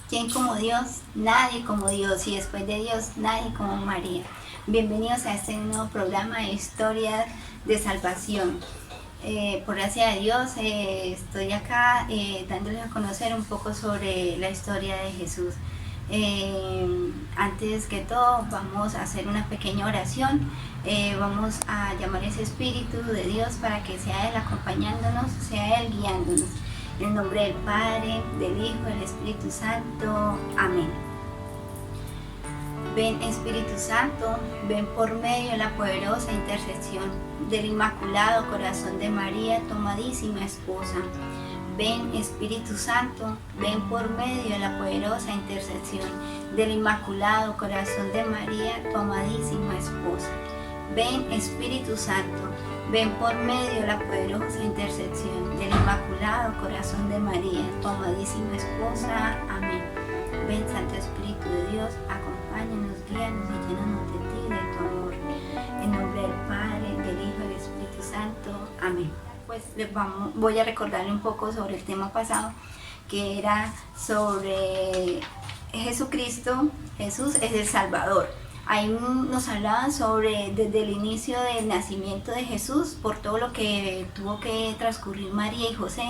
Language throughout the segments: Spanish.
¿Quién como Dios? Nadie como Dios, y después de Dios, nadie como María. Bienvenidos a este nuevo programa de historias de salvación. Por gracia de Dios, estoy acá dándoles a conocer un poco sobre la historia de Jesús. Antes que todo, vamos a hacer una pequeña oración. Vamos a llamar a ese Espíritu de Dios para que sea Él acompañándonos, sea Él guiándonos. En el nombre del Padre, del Hijo, del Espíritu Santo. Amén. Ven Espíritu Santo, ven por medio de la poderosa intercesión del Inmaculado Corazón de María, tu amadísima esposa. Ven Espíritu Santo, ven por medio de la poderosa intercesión del Inmaculado Corazón de María, tu amadísima esposa. Ven Espíritu Santo, ven por medio de la poderosa intercesión del Inmaculado Corazón de María, tu amadísima esposa. Amén. Ven Santo Espíritu de Dios, acompáñanos, guíanos y llénanos de ti, de tu amor. En nombre del Padre, del Hijo y del Espíritu Santo. Amén. Pues voy a recordarle un poco sobre el tema pasado, que era sobre Jesucristo. Jesús es el Salvador. Ahí nos hablaban sobre desde el inicio del nacimiento de Jesús, por todo lo que tuvo que transcurrir María y José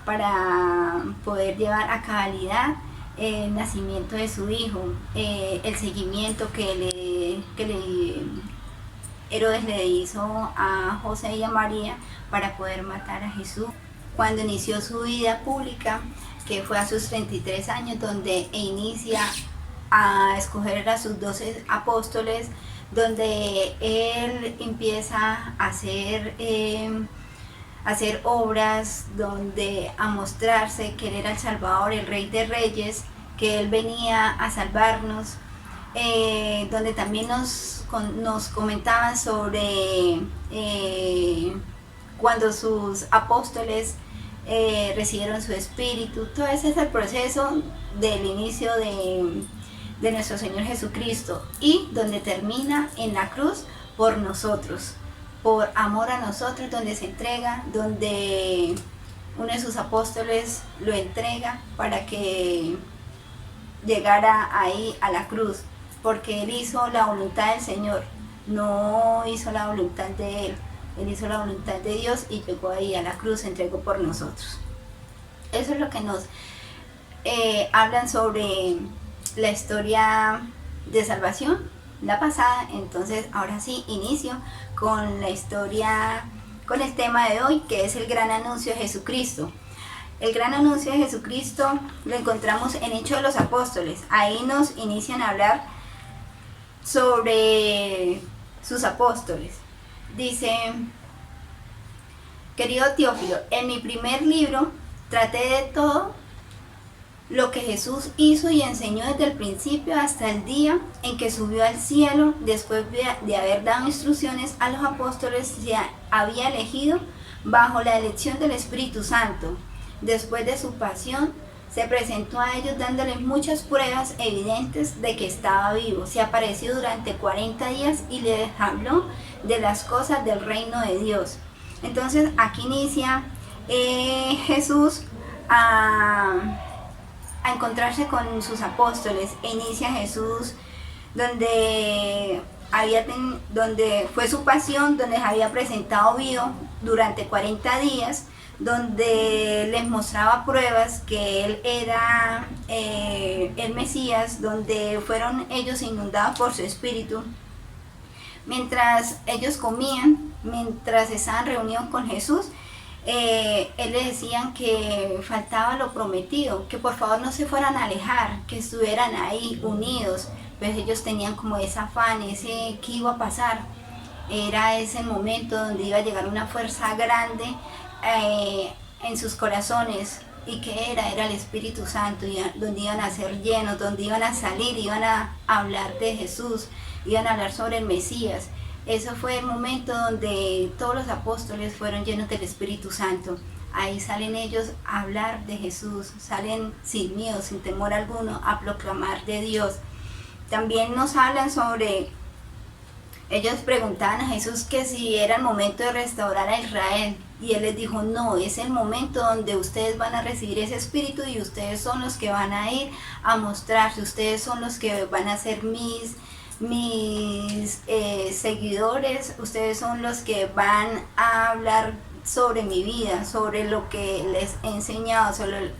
para poder llevar a cabalidad el nacimiento de su hijo, el seguimiento que Herodes le hizo a José y a María para poder matar a Jesús. Cuando inició su vida pública, que fue a sus 33 años, donde inicia a escoger a sus 12 apóstoles, donde él empieza a hacer obras, donde a mostrarse que él era el Salvador, el Rey de Reyes, que él venía a salvarnos, donde también nos comentaban sobre cuando sus apóstoles recibieron su espíritu. Todo ese es el proceso del inicio de nuestro Señor Jesucristo, y donde termina en la cruz por nosotros, por amor a nosotros, donde se entrega, donde uno de sus apóstoles lo entrega para que llegara ahí a la cruz, porque él hizo la voluntad del Señor, no hizo la voluntad de él hizo la voluntad de Dios y llegó ahí a la cruz, se entregó por nosotros. Eso es lo que nos hablan sobre la historia de salvación, la pasada. Entonces ahora sí inicio con la historia, con el tema de hoy, que es el gran anuncio de Jesucristo. El gran anuncio de Jesucristo lo encontramos en Hechos de los Apóstoles. Ahí nos inician a hablar sobre sus apóstoles. Dice: querido Teófilo, en mi primer libro traté de todo lo que Jesús hizo y enseñó desde el principio hasta el día en que subió al cielo, después de haber dado instrucciones a los apóstoles. Se había elegido bajo la elección del Espíritu Santo. Después de su pasión, se presentó a ellos dándoles muchas pruebas evidentes de que estaba vivo. Se apareció durante 40 días y les habló de las cosas del reino de Dios. Entonces aquí inicia Jesús a encontrarse con sus apóstoles. Inicia Jesús donde fue su pasión, donde se había presentado vivo durante 40 días, donde les mostraba pruebas que él era el Mesías, donde fueron ellos inundados por su espíritu. Mientras ellos comían, mientras estaban reunidos con Jesús, él les decían que faltaba lo prometido, que por favor no se fueran a alejar, que estuvieran ahí unidos. Pues ellos tenían como ese afán, ¿qué iba a pasar? Era ese momento donde iba a llegar una fuerza grande en sus corazones. ¿Y qué era? Era el Espíritu Santo, donde iban a ser llenos, donde iban a salir, iban a hablar de Jesús, iban a hablar sobre el Mesías. Eso fue el momento donde todos los apóstoles fueron llenos del Espíritu Santo. Ahí salen ellos a hablar de Jesús, salen sin miedo, sin temor alguno, a proclamar de Dios. También nos hablan sobre Ellos preguntaban a Jesús que si era el momento de restaurar a Israel. Y él les dijo, no, es el momento donde ustedes van a recibir ese espíritu y ustedes son los que van a ir a mostrarse, ustedes son los que van a ser mis seguidores, ustedes son los que van a hablar sobre mi vida, sobre lo que les he enseñado,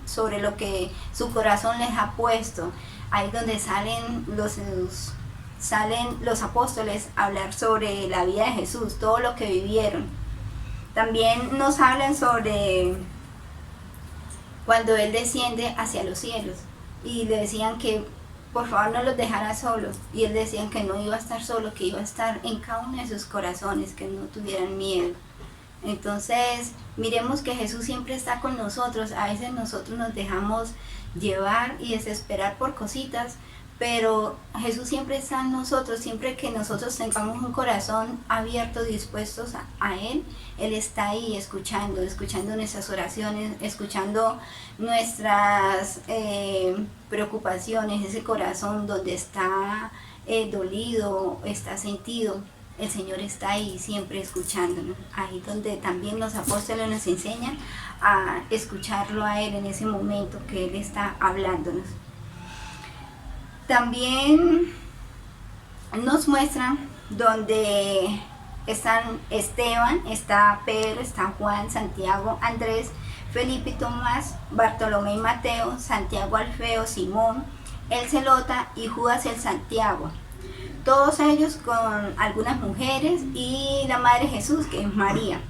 sobre lo que su corazón les ha puesto. Ahí donde salen los apóstoles a hablar sobre la vida de Jesús, todo lo que vivieron. También nos hablan sobre cuando Él desciende hacia los cielos y le decían que por favor no los dejara solos, y Él decía que no iba a estar solo, que iba a estar en cada uno de sus corazones, que no tuvieran miedo. Entonces miremos que Jesús siempre está con nosotros. A veces nosotros nos dejamos llevar y desesperar por cositas, pero Jesús siempre está en nosotros. Siempre que nosotros tengamos un corazón abierto, dispuestos a Él, Él está ahí escuchando nuestras oraciones, escuchando nuestras preocupaciones, ese corazón donde está dolido, está sentido. El Señor está ahí siempre escuchándonos, ahí donde también los apóstoles nos enseñan a escucharlo a Él en ese momento que Él está hablándonos. También nos muestran donde están Esteban, está Pedro, está Juan, Santiago, Andrés, Felipe y Tomás, Bartolomé y Mateo, Santiago Alfeo, Simón, el Zelota y Judas el Santiago. Todos ellos con algunas mujeres y la Madre Jesús, que es María.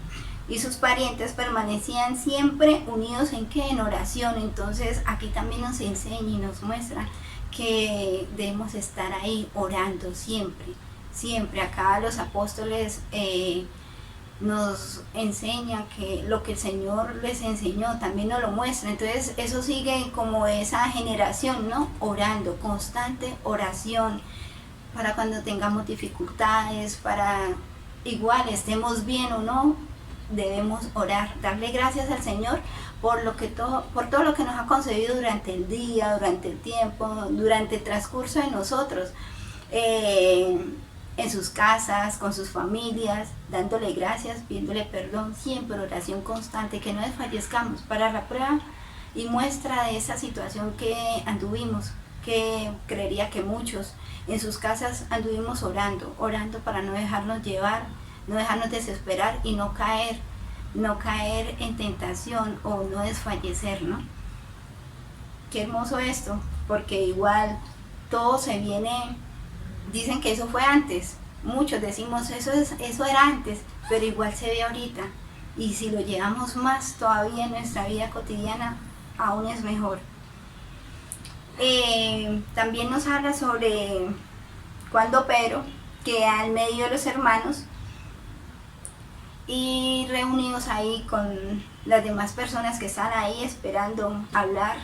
Y sus parientes permanecían siempre unidos en ¿qué? En oración. Entonces aquí también nos enseña y nos muestra que debemos estar ahí orando siempre, siempre. Acá los apóstoles nos enseñan que lo que el Señor les enseñó también nos lo muestra. Entonces eso sigue como esa generación, ¿no? Orando, constante oración, para cuando tengamos dificultades, para igual estemos bien o no, debemos orar, darle gracias al Señor por todo lo que nos ha concedido durante el día, durante el tiempo, durante el transcurso de nosotros, en sus casas, con sus familias, dándole gracias, pidiéndole perdón, siempre oración constante, que no desfallezcamos para la prueba y muestra de esa situación que anduvimos, que creería que muchos en sus casas anduvimos orando para no dejarnos llevar, no dejarnos desesperar y no caer en tentación o no desfallecer, ¿no? Qué hermoso esto, porque igual todo se viene, dicen que eso fue antes, muchos decimos eso era antes, pero igual se ve ahorita, y si lo llevamos más todavía en nuestra vida cotidiana, aún es mejor. También nos habla sobre cuando Pedro queda en medio de los hermanos y reunidos ahí con las demás personas que están ahí esperando hablar,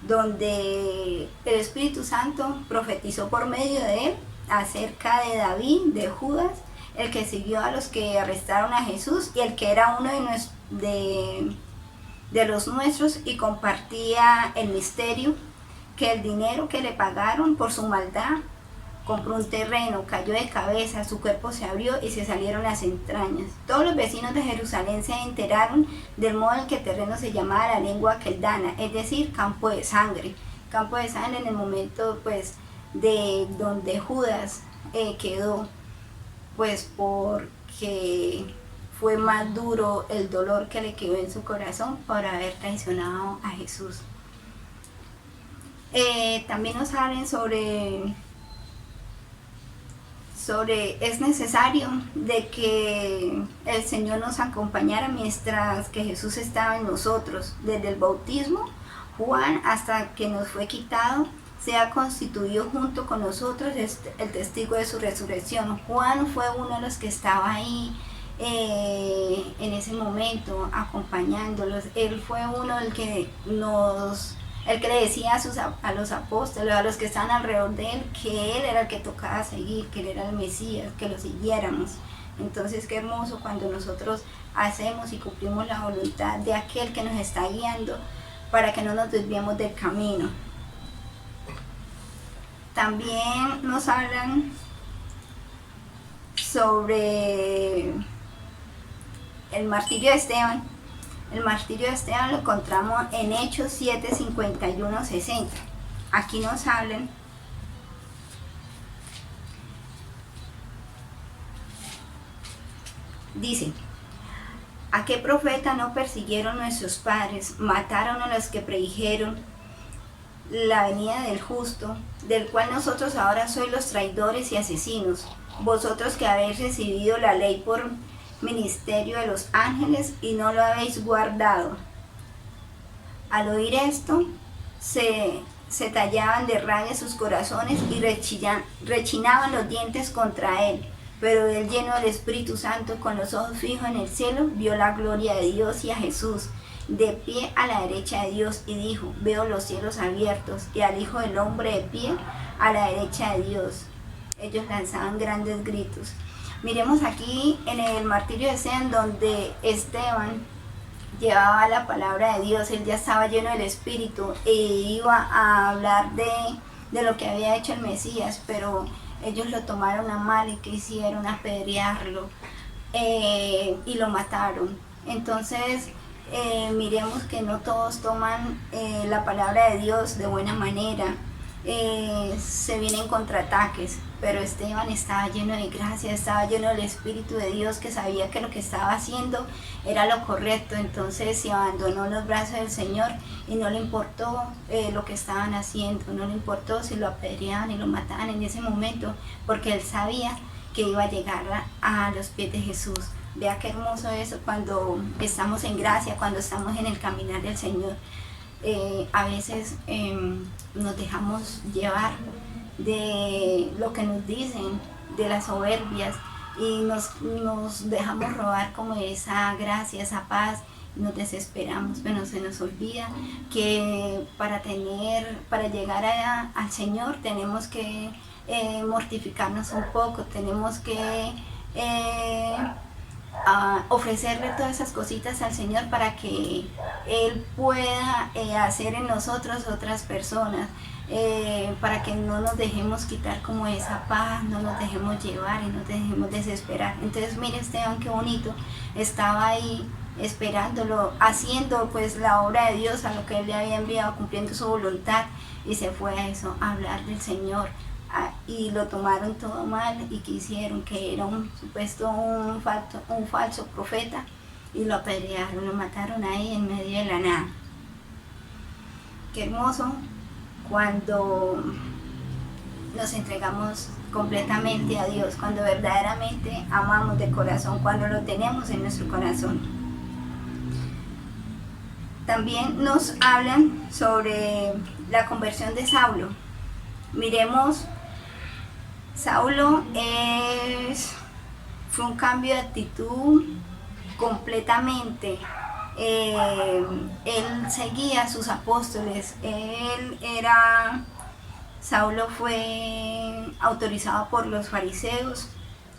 donde el Espíritu Santo profetizó por medio de él acerca de David, de Judas, el que siguió a los que arrestaron a Jesús y el que era uno de los nuestros y compartía el misterio, que el dinero que le pagaron por su maldad compró un terreno, cayó de cabeza, su cuerpo se abrió y se salieron las entrañas. Todos los vecinos de Jerusalén se enteraron del modo en que el terreno se llamaba la lengua aqueldana, es decir, campo de sangre. Campo de sangre en el momento pues de donde Judas quedó, pues porque fue más duro el dolor que le quedó en su corazón por haber traicionado a Jesús. También nos hablan sobre es necesario de que el Señor nos acompañara mientras que Jesús estaba en nosotros, desde el bautismo, Juan, hasta que nos fue quitado, se ha constituido junto con nosotros el testigo de su resurrección. Juan fue uno de los que estaba ahí en ese momento acompañándolos. Él fue uno el que le decía a los apóstoles, a los que estaban alrededor de él, que él era el que tocaba seguir, que él era el Mesías, que lo siguiéramos. Entonces qué hermoso cuando nosotros hacemos y cumplimos la voluntad de aquel que nos está guiando para que no nos desviemos del camino. También nos hablan sobre el martirio de Esteban. El martirio de Esteban lo encontramos en Hechos 7, 51, 60. Aquí nos hablan dice: ¿a qué profeta no persiguieron nuestros padres? Mataron a los que predijeron la venida del justo, del cual nosotros ahora sois los traidores y asesinos. Vosotros que habéis recibido la ley por ministerio de los ángeles y no lo habéis guardado. Al oír esto, se tallaban de rabia sus corazones y rechinaban los dientes contra él. Pero él, lleno del Espíritu Santo, con los ojos fijos en el cielo, vio la gloria de Dios y a Jesús de pie a la derecha de Dios, y dijo: veo los cielos abiertos y al Hijo del Hombre de pie a la derecha de Dios. Ellos lanzaban grandes gritos. Miremos aquí en el martirio de Esteban, donde Esteban llevaba la palabra de Dios. Él ya estaba lleno del Espíritu e iba a hablar de lo que había hecho el Mesías, pero ellos lo tomaron a mal y que hicieron apedrearlo y lo mataron. Entonces miremos que no todos toman la palabra de Dios de buena manera. Se vienen contraataques, pero Esteban estaba lleno de gracia, estaba lleno del Espíritu de Dios, que sabía que lo que estaba haciendo era lo correcto. Entonces se abandonó en los brazos del Señor y no le importó lo que estaban haciendo, no le importó si lo apedreaban y lo mataban en ese momento, porque él sabía que iba a llegar a los pies de Jesús. Vea qué hermoso eso cuando estamos en gracia, cuando estamos en el caminar del Señor. A veces nos dejamos llevar de lo que nos dicen, de las soberbias, y nos dejamos robar como esa gracia, esa paz, y nos desesperamos, pero se nos olvida que para llegar al Señor tenemos que mortificarnos un poco, tenemos que ofrecerle todas esas cositas al Señor para que Él pueda hacer en nosotros otras personas, para que no nos dejemos quitar como esa paz, no nos dejemos llevar y no nos dejemos desesperar. Entonces mire Esteban qué bonito, estaba ahí esperándolo, haciendo pues la obra de Dios, a lo que Él le había enviado, cumpliendo su voluntad, y se fue a eso, a hablar del Señor. Y lo tomaron todo mal y quisieron que era un falso profeta, y lo apedrearon, lo mataron ahí en medio de la nada. Qué hermoso cuando nos entregamos completamente a Dios, cuando verdaderamente amamos de corazón, cuando lo tenemos en nuestro corazón. También nos hablan sobre la conversión de Saulo. Miremos, Saulo fue un cambio de actitud completamente. Él seguía a sus apóstoles. Saulo fue autorizado por los fariseos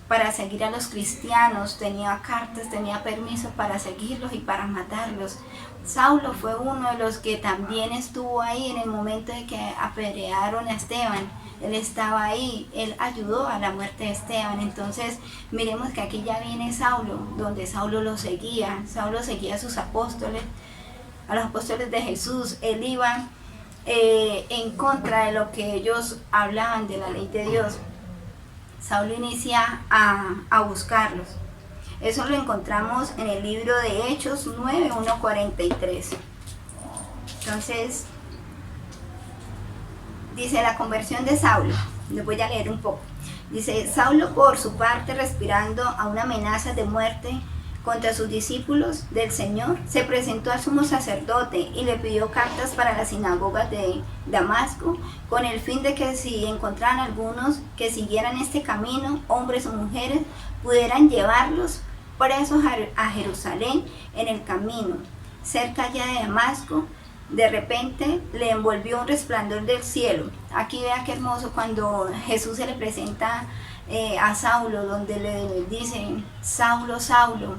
para seguir a los cristianos, tenía cartas, tenía permiso para seguirlos y para matarlos. Saulo fue uno de los que también estuvo ahí en el momento de que apedrearon a Esteban. Él estaba ahí, él ayudó a la muerte de Esteban. Entonces miremos que aquí ya viene Saulo, donde Saulo lo seguía. Saulo seguía a sus apóstoles, a los apóstoles de Jesús. Él iba en contra de lo que ellos hablaban de la ley de Dios. Saulo inicia a buscarlos. Eso lo encontramos en el libro de Hechos 9, 1, 43. Entonces, dice la conversión de Saulo. Les voy a leer un poco. Dice: Saulo, por su parte, respirando a una amenaza de muerte contra sus discípulos del Señor, se presentó al sumo sacerdote y le pidió cartas para las sinagogas de Damasco, con el fin de que si encontraran algunos que siguieran este camino, hombres o mujeres, pudieran llevarlos presos a Jerusalén en el camino. Cerca ya de Damasco, de repente le envolvió un resplandor del cielo. Aquí vea qué hermoso cuando Jesús se le presenta a Saulo, donde le dice: Saulo, Saulo,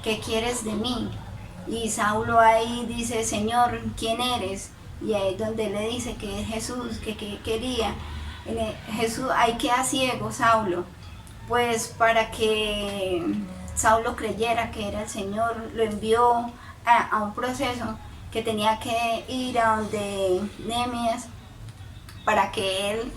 ¿qué quieres de mí? Y Saulo ahí dice: Señor, ¿quién eres? Y ahí es donde le dice que es Jesús, que quería. Jesús, ahí queda ciego Saulo, pues para que Saulo creyera que era el Señor, lo envió a un proceso que tenía que ir a donde Nehemías para que él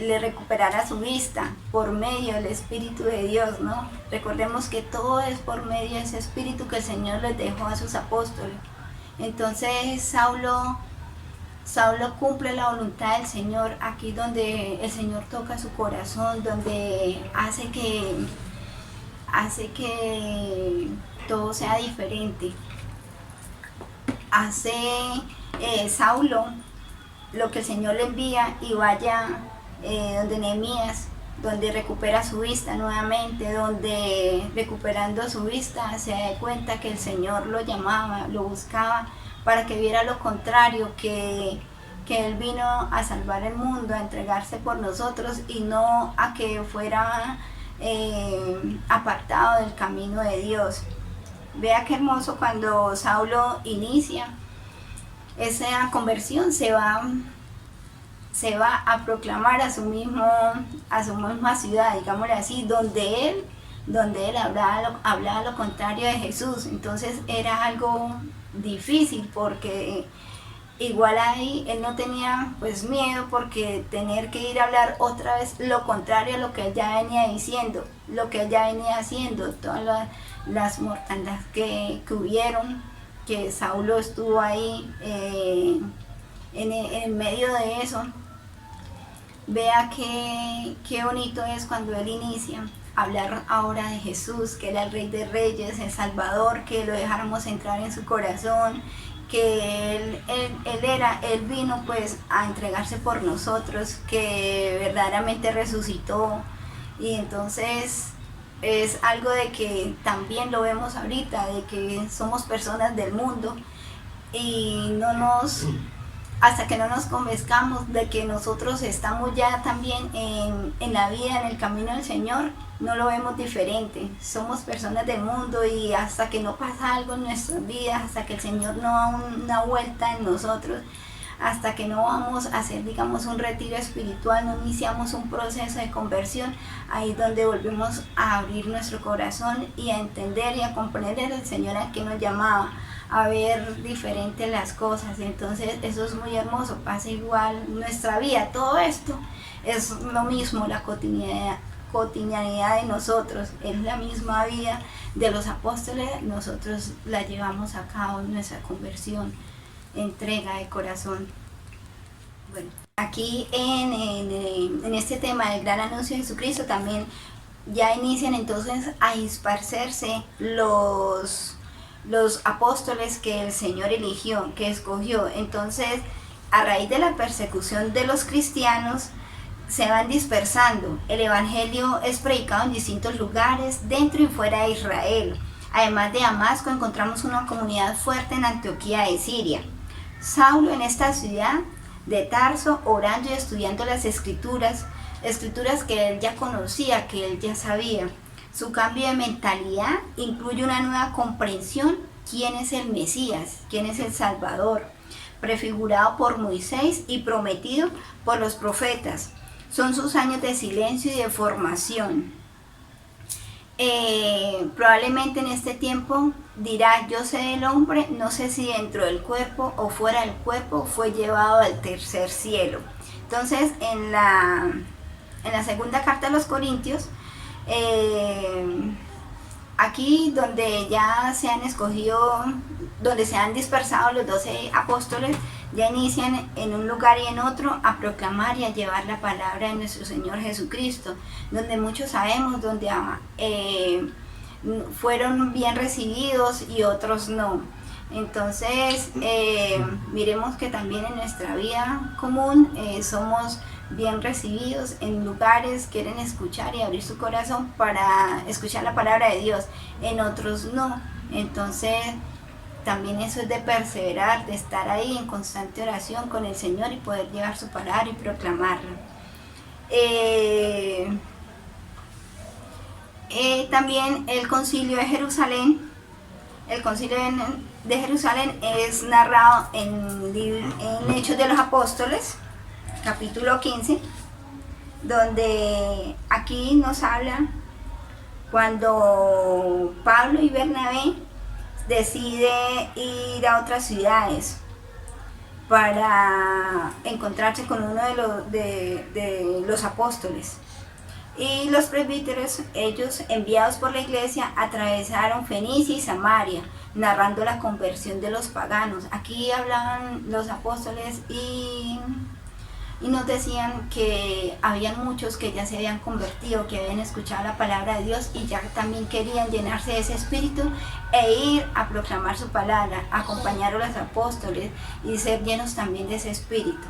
le recuperara su vista por medio del Espíritu de Dios, ¿no? Recordemos que todo es por medio de ese Espíritu que el Señor les dejó a sus apóstoles. Entonces Saulo cumple la voluntad del Señor aquí donde el Señor toca su corazón, donde hace que todo sea diferente. Hace Saulo lo que el Señor le envía y vaya donde Nehemías, donde recupera su vista nuevamente, donde recuperando su vista se da cuenta que el Señor lo llamaba, lo buscaba para que viera lo contrario, que Él vino a salvar el mundo, a entregarse por nosotros y no a que fuera apartado del camino de Dios. Vea qué hermoso cuando Saulo inicia esa conversión, se va a proclamar a su misma ciudad, digámoslo así, donde él hablaba lo contrario de Jesús. Entonces era algo difícil porque igual ahí él no tenía pues miedo, porque tener que ir a hablar otra vez lo contrario a lo que él ya venía diciendo, lo que él ya venía haciendo, todas las mortandades que hubieron, que Saulo estuvo ahí en medio de eso. Vea qué bonito es cuando él inicia a hablar ahora de Jesús, que era el Rey de Reyes, el Salvador, que lo dejáramos entrar en su corazón, que él vino pues a entregarse por nosotros, que verdaderamente resucitó. Y entonces es algo de que también lo vemos ahorita, de que somos personas del mundo y hasta que no nos convenzcamos de que nosotros estamos ya también en la vida, en el camino del Señor, no lo vemos diferente. Somos personas del mundo y hasta que no pasa algo en nuestras vidas, hasta que el Señor no da una vuelta en nosotros, hasta que no vamos a hacer, digamos, un retiro espiritual, no iniciamos un proceso de conversión, ahí es donde volvemos a abrir nuestro corazón y a entender y a comprender el Señor a que nos llamaba, a ver diferente las cosas. Entonces eso es muy hermoso, pasa igual nuestra vida, todo esto es lo mismo, la cotidianidad de nosotros, es la misma vida de los apóstoles, nosotros la llevamos a cabo en nuestra conversión, entrega de corazón. Bueno, aquí en este tema del gran anuncio de Jesucristo también ya inician entonces a dispersarse los apóstoles que el Señor eligió, que escogió. Entonces, a raíz de la persecución de los cristianos, se van dispersando. El evangelio es predicado en distintos lugares, dentro y fuera de Israel. Además de Damasco, encontramos una comunidad fuerte en Antioquía de Siria. Saulo en esta ciudad de Tarso, orando y estudiando las escrituras que él ya conocía, que él ya sabía. Su cambio de mentalidad incluye una nueva comprensión: quién es el Mesías, quién es el Salvador, prefigurado por Moisés y prometido por los profetas. Son sus años de silencio y de formación. Probablemente en este tiempo dirá: yo sé del hombre, no sé si dentro del cuerpo o fuera del cuerpo, fue llevado al tercer cielo. Entonces en la segunda carta a los Corintios, aquí donde ya se han escogido, donde se han dispersado los 12 apóstoles, ya inician en un lugar y en otro a proclamar y a llevar la palabra de nuestro Señor Jesucristo, donde muchos sabemos, donde fueron bien recibidos y otros no. Entonces miremos que también en nuestra vida común somos bien recibidos en lugares, quieren escuchar y abrir su corazón para escuchar la palabra de Dios, en otros no. Entonces también eso es de perseverar, de estar ahí en constante oración con el Señor y poder llevar su palabra y proclamarla. También el concilio de Jerusalén. El concilio de Jerusalén es narrado en Hechos de los Apóstoles, capítulo 15. donde aquí nos habla cuando Pablo y Bernabé deciden ir a otras ciudades para encontrarse con uno de los apóstoles. Y los presbíteros, ellos enviados por la iglesia, atravesaron Fenicia y Samaria, narrando la conversión de los paganos. Aquí hablaban los apóstoles y nos decían que habían muchos que ya se habían convertido, que habían escuchado la palabra de Dios y ya también querían llenarse de ese espíritu e ir a proclamar su palabra, acompañar a los apóstoles y ser llenos también de ese espíritu.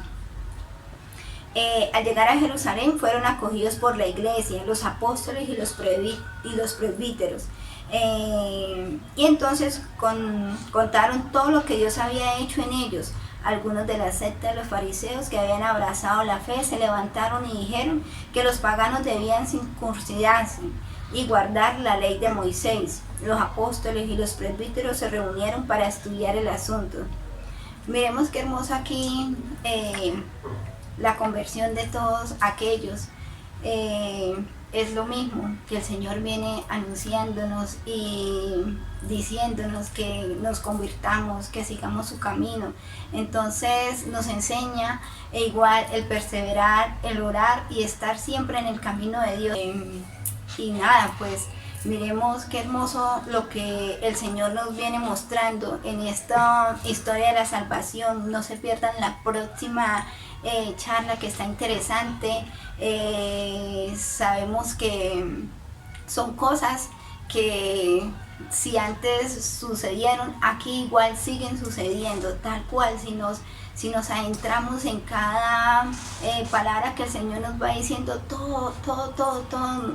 Al llegar a Jerusalén fueron acogidos por la iglesia, los apóstoles y los presbíteros. Y entonces contaron todo lo que Dios había hecho en ellos. Algunos de la secta de los fariseos que habían abrazado la fe se levantaron y dijeron que los paganos debían circuncidarse y guardar la ley de Moisés. Los apóstoles y los presbíteros se reunieron para estudiar el asunto. Miremos qué hermoso aquí la conversión de todos aquellos. Es lo mismo que el Señor viene anunciándonos y diciéndonos que nos convirtamos, que sigamos su camino. Entonces nos enseña igual el perseverar, el orar y estar siempre en el camino de Dios. Y nada, pues miremos qué hermoso lo que el Señor nos viene mostrando en esta historia de la salvación. No se pierdan la próxima charla, que está interesante. Sabemos que son cosas que si antes sucedieron, aquí igual siguen sucediendo, tal cual. Si nos adentramos en cada palabra que el Señor nos va diciendo, todo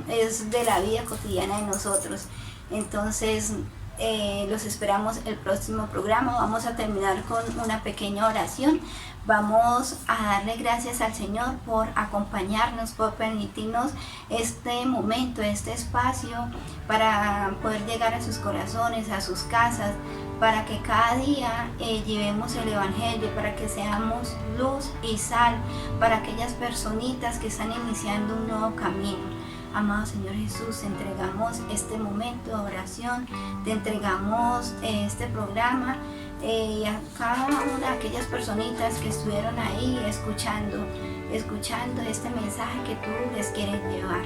es de la vida cotidiana de nosotros. Entonces los esperamos el próximo programa. Vamos a terminar con una pequeña oración. Vamos a darle gracias al Señor por acompañarnos, por permitirnos este momento, este espacio para poder llegar a sus corazones, a sus casas, para que cada día llevemos el Evangelio, para que seamos luz y sal para aquellas personitas que están iniciando un nuevo camino. Amado Señor Jesús, te entregamos este momento de oración, te entregamos este programa y a cada una de aquellas personitas que estuvieron ahí escuchando este mensaje que tú les quieres llevar.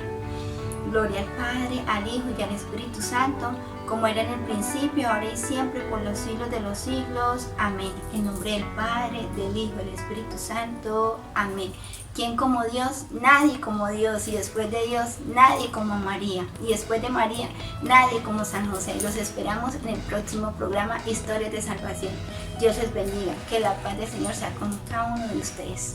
Gloria al Padre, al Hijo y al Espíritu Santo, como era en el principio, ahora y siempre, por los siglos de los siglos. Amén. En nombre del Padre, del Hijo y del Espíritu Santo. Amén. ¿Quién como Dios? Nadie como Dios. Y después de Dios, nadie como María. Y después de María, nadie como San José. Los esperamos en el próximo programa Historias de Salvación. Dios les bendiga. Que la paz del Señor sea con cada uno de ustedes.